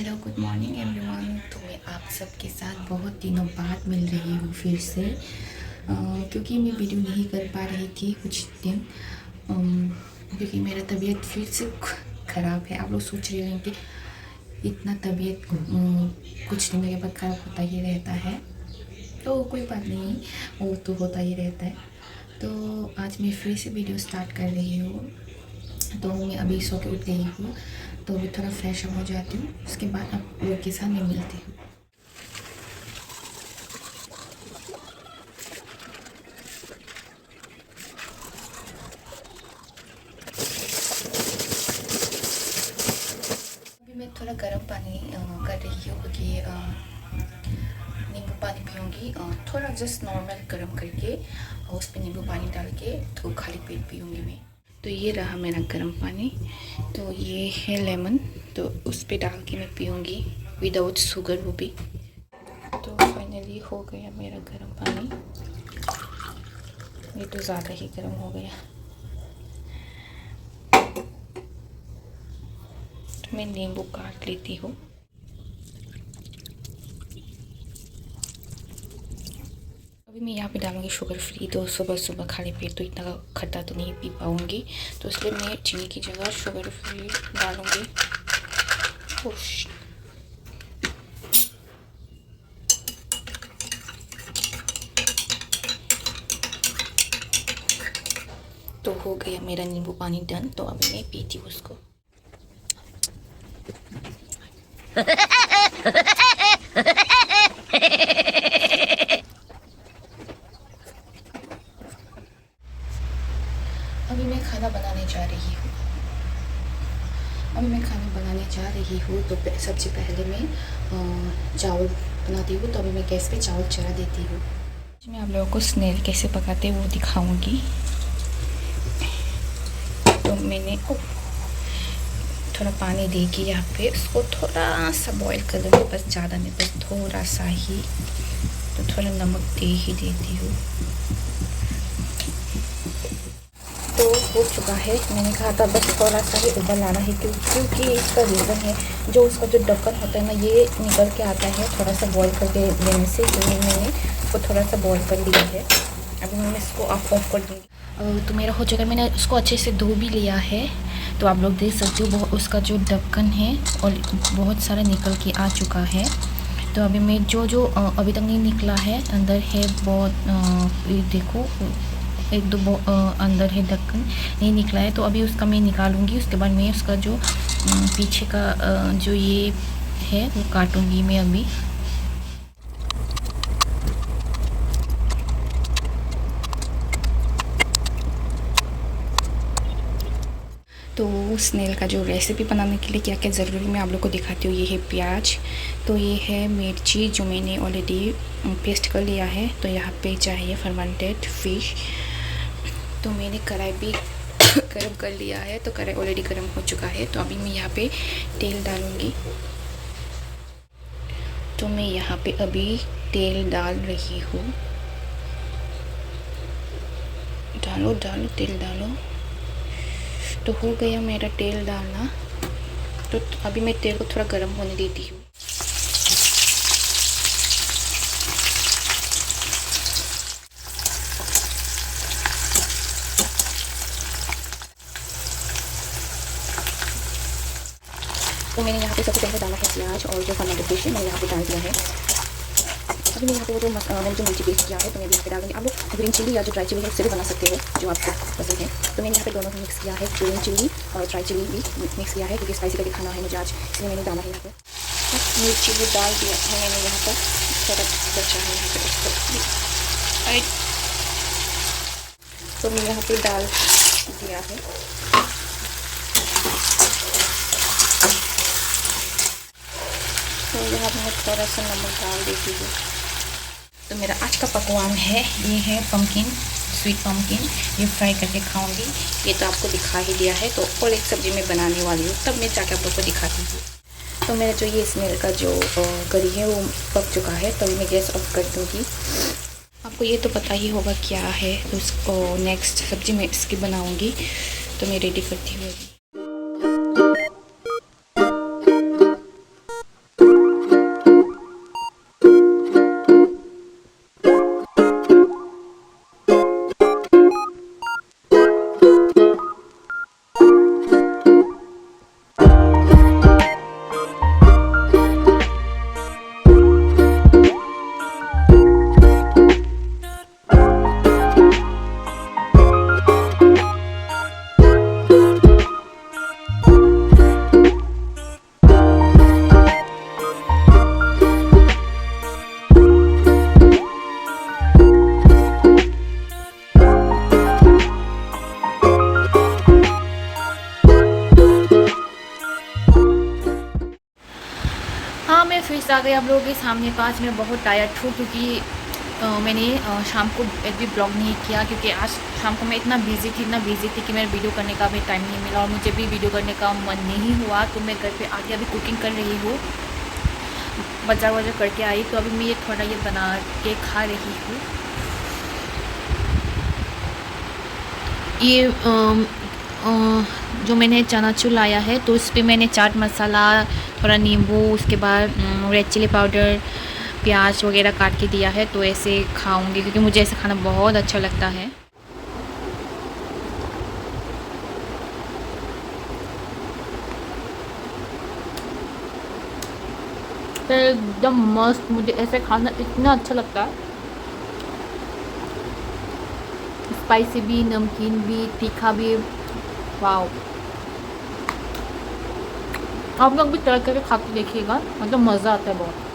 Hello good morning everyone. तो मैं आप सबके साथ बहुत दिनों बाद मिल रही हूँ फिर से, क्योंकि मैं वीडियो नहीं कर पा रही थी कुछ दिन, क्योंकि मेरा तबीयत फिर से ख़राब है। आप लोग सोच रहे होंगे कि इतना तबीयत कुछ दिनों के बाद ख़राब होता ही रहता है, तो कोई बात नहीं, वो तो होता ही रहता है। तो आज मैं फिर से वीडियो स्टार्ट कर रही हूँ। तो मैं अभी सो के उठ गई हूँ, तो अभी थोड़ा फ्रेश अप हो जाती हूँ, उसके बाद आप लोग के साथ मैं मिलती हूँ। अभी मैं थोड़ा गर्म पानी कर रही हूँ, क्योंकि नींबू पानी पीऊँगी, थोड़ा जस्ट नॉर्मल गर्म करके और उस पर नींबू पानी डाल के तो खाली पेट पीऊँगी मैं। तो ये रहा मेरा गर्म पानी, तो ये है लेमन, तो उस पर डाल के मैं पीऊँगी विदाउट शुगर वो भी। तो फाइनली हो गया मेरा गर्म पानी। ये तो ज़्यादा ही गर्म हो गया, तो मैं नींबू काट लेती हूँ। अभी मैं यहाँ पे डालूँगी शुगर फ्री, तो सुबह सुबह खाली पेट तो इतना खट्टा तो नहीं पी पाऊँगी, तो इसलिए मैं चीनी की जगह शुगर फ्री डालूँगी। तो हो गया मेरा नींबू पानी डन, तो अभी मैं पीती हूँ उसको। अभी मैं खाना बनाने जा रही हूँ। तो सबसे पहले मैं चावल बनाती हूँ। तो अभी मैं गैस पे चावल चढ़ा देती हूँ। मैं आप लोगों को स्नेल कैसे पकाते हैं वो दिखाऊंगी। तो मैंने थोड़ा पानी देके यहाँ पे उसको थोड़ा सा बॉईल कर लूँगी, बस ज़्यादा नहीं, बस थोड़ा सा ही। तो थोड़ा नमक दे ही देती हूँ। तो हो चुका है, मैंने कहा था बस थोड़ा सा ही उबल आना है, क्योंकि इसका रीज़न है जो उसका जो ढक्कन होता है ना, ये निकल के आता है थोड़ा सा बॉईल करके लेने से। तो मैंने उसको थोड़ा सा बॉईल कर लिया है। अभी मैं इसको ऑफ कर दूँगी। तो मेरा हो चुका है, मैंने उसको अच्छे से धो भी लिया है। तो आप लोग देख सकते हो बहुत उसका जो ढक्कन है और बहुत सारा निकल के आ चुका है। तो अभी मैं जो अभी तक नहीं निकला है अंदर है बहुत, देखो एक दो अंदर है ढक्कन नहीं निकला है, तो अभी उसका मैं निकालूंगी। उसके बाद मैं उसका जो पीछे का जो ये है वो काटूंगी मैं अभी। तो स्नेल का जो रेसिपी बनाने के लिए क्या क्या ज़रूरी मैं आप लोग को दिखाती हूँ। ये है प्याज, तो ये है मिर्ची जो मैंने ऑलरेडी पेस्ट कर लिया है। तो यहाँ पे चाहिए फर्मेंटेड फिश। तो मैंने कढ़ाई भी गर्म कर लिया है, तो कढ़ाई ऑलरेडी गर्म हो चुका है। तो अभी मैं यहाँ पे तेल डालूँगी। तो मैं यहाँ पे अभी तेल डाल रही हूँ। डालो तेल डालो। तो हो गया मेरा तेल डालना। तो अभी मैं तेल को थोड़ा गर्म होने देती हूँ। तो मैंने यहाँ पे सबसे पहले डाला है प्याज और जो फर्मेंटेड फिश मैंने यहाँ पे डाल दिया है। अभी मैं यहाँ पे वो मैंने जो मिर्ची पेस्ट किया है तो मैं यहाँ पे डाल दूँगी। आप लोग ग्रीन चिली या जो ड्राई चिली है उससे भी बना सकते हो, जो आपको पसंद है। तो मैंने यहाँ पे दोनों मिक्स किया है, ग्रीन चिली और ड्राई चिली भी मिक्स किया है, क्योंकि स्पाइसी करके खाना है मुझे आज, इसलिए मैंने डाला है यहाँ पे। मिर्ची भी डाल दिया है मैंने यहाँ पर, थोड़ा बचा है यहाँ पर उसको। तो मैं यहाँ पे डाल दिया है। तो यहाँ मैं थोड़ा सा नमक डाल देती हूँ। तो मेरा आज का पकवान है, ये है पम्पकिन, स्वीट पम्पकिन। ये फ्राई करके खाऊंगी। ये तो आपको दिखा ही दिया है। तो और एक सब्ज़ी मैं बनाने वाली हूँ, तब मैं जाके आप लोग को दिखाती हूँ। तो मेरा जो ये स्मेल का जो करी है वो पक चुका है, तो मैं गैस ऑफ कर दूँगी। आपको ये तो पता ही होगा क्या है, तो उसको नेक्स्ट सब्ज़ी मैं इसकी बनाऊँगी। तो मैं रेडी करती हूँ। वापस आ गए आप लोगों के सामने। पास मैं बहुत टायर्ड हूँ क्योंकि मैंने शाम को एक भी ब्लॉग नहीं किया क्योंकि आज शाम को मैं इतना बिज़ी थी कि मेरे वीडियो करने का भी टाइम नहीं मिला और मुझे भी वीडियो करने का मन नहीं हुआ। तो मैं घर पे आके अभी कुकिंग कर रही हूँ, बाजार वाजार करके आई, तो अभी मैं ये थोड़ा ये बना के खा रही हूँ। ये जो मैंने चनाचूर लाया है तो उस पर मैंने चाट मसाला, थोड़ा नींबू, उसके बाद रेड चिली पाउडर, प्याज वगैरह काट के दिया है। तो ऐसे खाऊंगी क्योंकि मुझे ऐसे खाना बहुत अच्छा लगता है। तो एकदम मस्त, मुझे ऐसे खाना इतना अच्छा लगता है। स्पाइसी भी, नमकीन भी, तीखा भी। वाओ, आप लोग भी ट्राई करके खा के देखिएगा, मतलब मज़ा आता है बहुत।